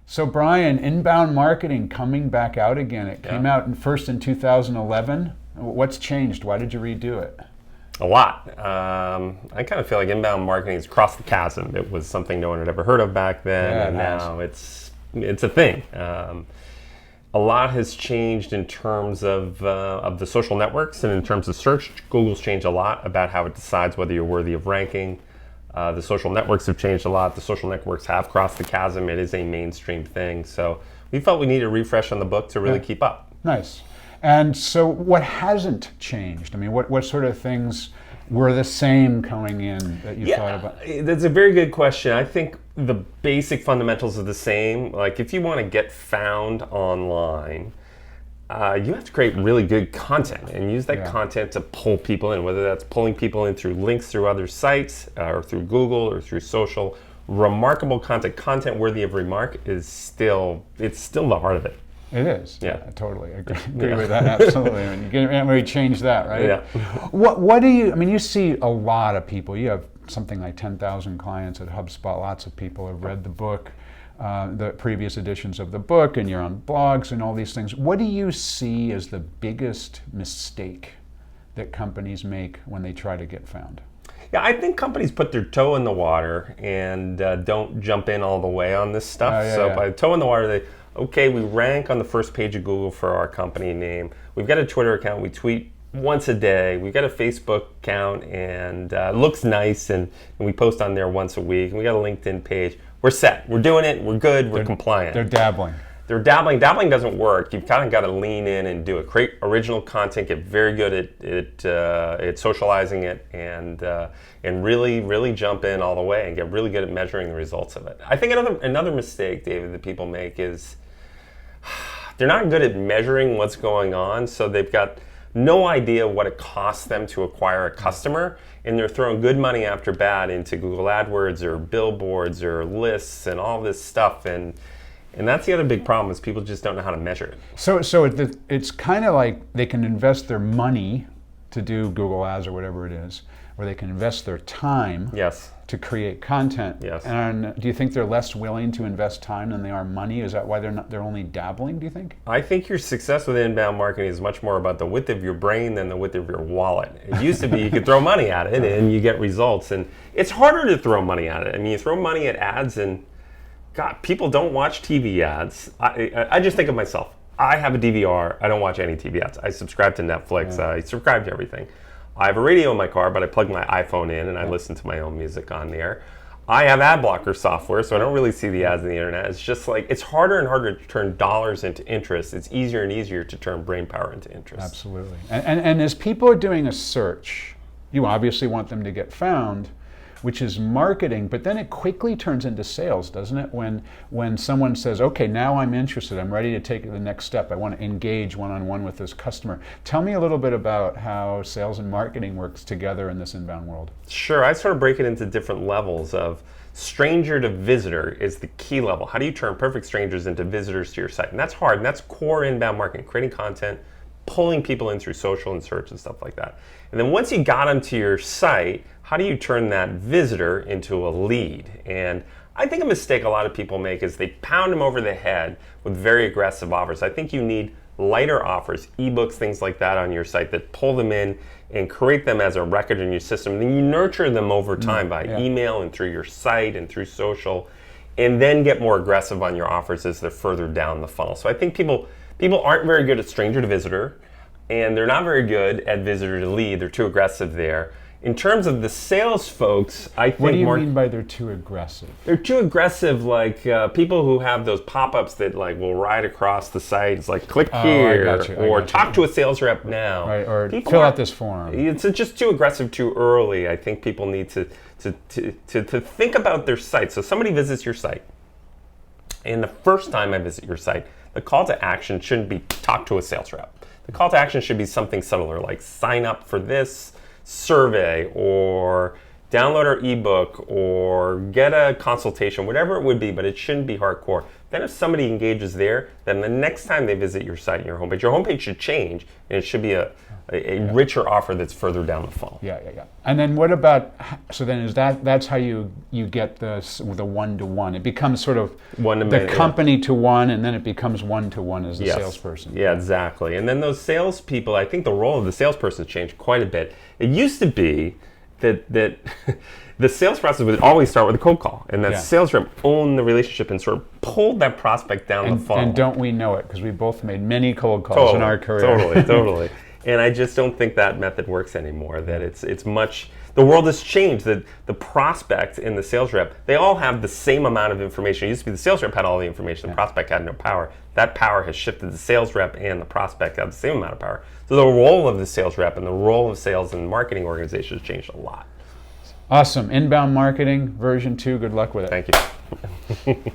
So Brian, inbound marketing coming back out again. It came out first in 2011. What's changed? Why did you redo it? A lot. I kind of feel like inbound marketing has crossed the chasm. It was something no one had ever heard of back then, and now it's a thing. A lot has changed in terms of the social networks and in terms of search. Google's changed a lot about how it decides whether you're worthy of ranking. The social networks have changed a lot. The social networks have crossed the chasm. It is a mainstream thing. So we felt we needed a refresh on the book to really keep up. Nice. And so what hasn't changed? I mean, what sort of things were the same coming in that you thought about? That's a very good question. I think the basic fundamentals are the same. Like if you want to get found online, you have to create really good content and use that content to pull people in, whether that's pulling people in through links through other sites or through Google or through social. Remarkable content worthy of remark is still the heart of it. It is. Yeah, I totally agree with that. Absolutely. I mean, you can't really change that, right? Yeah. What do you? I mean, you see a lot of people. You have something like 10,000 clients at HubSpot. Lots of people have read the book, the previous editions of the book, and you're on blogs and all these things. What do you see as the biggest mistake that companies make when they try to get found? Yeah, I think companies put their toe in the water and don't jump in all the way on this stuff. By toe in the water, we rank on the first page of Google for our company name. We've got a Twitter account. We tweet once a day. We've got a Facebook account, and it looks nice, and we post on there once a week. And we got a LinkedIn page. We're set. We're doing it. We're good. We're compliant. They're dabbling. They're dabbling. Dabbling doesn't work. You've kind of got to lean in and do it. Create original content. Get very good at socializing it, and really jump in all the way and get really good at measuring the results of it. I think another mistake, David, that people make is they're not good at measuring what's going on, so they've got no idea what it costs them to acquire a customer, and they're throwing good money after bad into Google AdWords or billboards or lists and all this stuff, and that's the other big problem is people just don't know how to measure it. So it's kind of like they can invest their money to do Google Ads or whatever it is, or they can invest their time to create content. Yes. And do you think they're less willing to invest time than they are money? Is that why they're only dabbling, do you think? I think your success with inbound marketing is much more about the width of your brain than the width of your wallet. It used to be you could throw money at it and you get results, and it's harder to throw money at it. I mean, you throw money at ads and God, people don't watch TV ads. I just think of myself. I have a DVR. I don't watch any TV ads. I subscribe to Netflix. I subscribe to everything. I have a radio in my car, but I plug my iPhone in and I listen to my own music on there. I have ad blocker software, so I don't really see the ads on the internet. It's just like, it's harder and harder to turn dollars into interest. It's easier and easier to turn brain power into interest. Absolutely. And as people are doing a search, you obviously want them to get found, which is marketing, but then it quickly turns into sales, doesn't it? When someone says, okay, now I'm interested, I'm ready to take the next step, I want to engage one-on-one with this customer. Tell me a little bit about how sales and marketing works together in this inbound world. Sure, I sort of break it into different levels of stranger to visitor is the key level. How do you turn perfect strangers into visitors to your site? And that's hard, and that's core inbound marketing, creating content, pulling people in through social and search and stuff like that. And then once you got them to your site, how do you turn that visitor into a lead? And I think a mistake a lot of people make is they pound them over the head with very aggressive offers. I think you need lighter offers, ebooks, things like that on your site that pull them in and create them as a record in your system. And then you nurture them over time by email and through your site and through social, and then get more aggressive on your offers as they're further down the funnel. So I think people aren't very good at stranger to visitor, and they're not very good at visitor to lead. They're too aggressive there. In terms of the sales folks, I think what do you mean by they're too aggressive? They're too aggressive, like people who have those pop-ups that like will ride across the site. It's like click here, or talk to a sales rep now, right? Or fill out this form. It's just too aggressive too early. I think people need to think about their site. So somebody visits your site, and the first time I visit your site, the call to action shouldn't be talk to a sales rep. The call to action should be something subtler, like sign up for this survey, or download our ebook or get a consultation, whatever it would be, but it shouldn't be hardcore. Then if somebody engages there, then the next time they visit your site and your homepage should change, and it should be a richer offer that's further down the funnel. Yeah. And then what about, so then that's how you get the one-to-one. It becomes sort of the company to one, and then it becomes one-to-one as the salesperson. Yeah, exactly. And then those salespeople, I think the role of the salesperson has changed quite a bit. It used to be that the sales process would always start with a cold call, and that sales rep owned the relationship and sort of pulled that prospect down the funnel. And don't we know it, because we both made many cold calls in our career. Totally. And I just don't think that method works anymore, that it's much, the world has changed, that the prospect and the sales rep, they all have the same amount of information. It used to be the sales rep had all the information, the prospect had no power. That power has shifted. The sales rep and the prospect have the same amount of power. So the role of the sales rep and the role of sales and marketing organizations has changed a lot. Awesome. Inbound marketing version 2. Good luck with it. Thank you.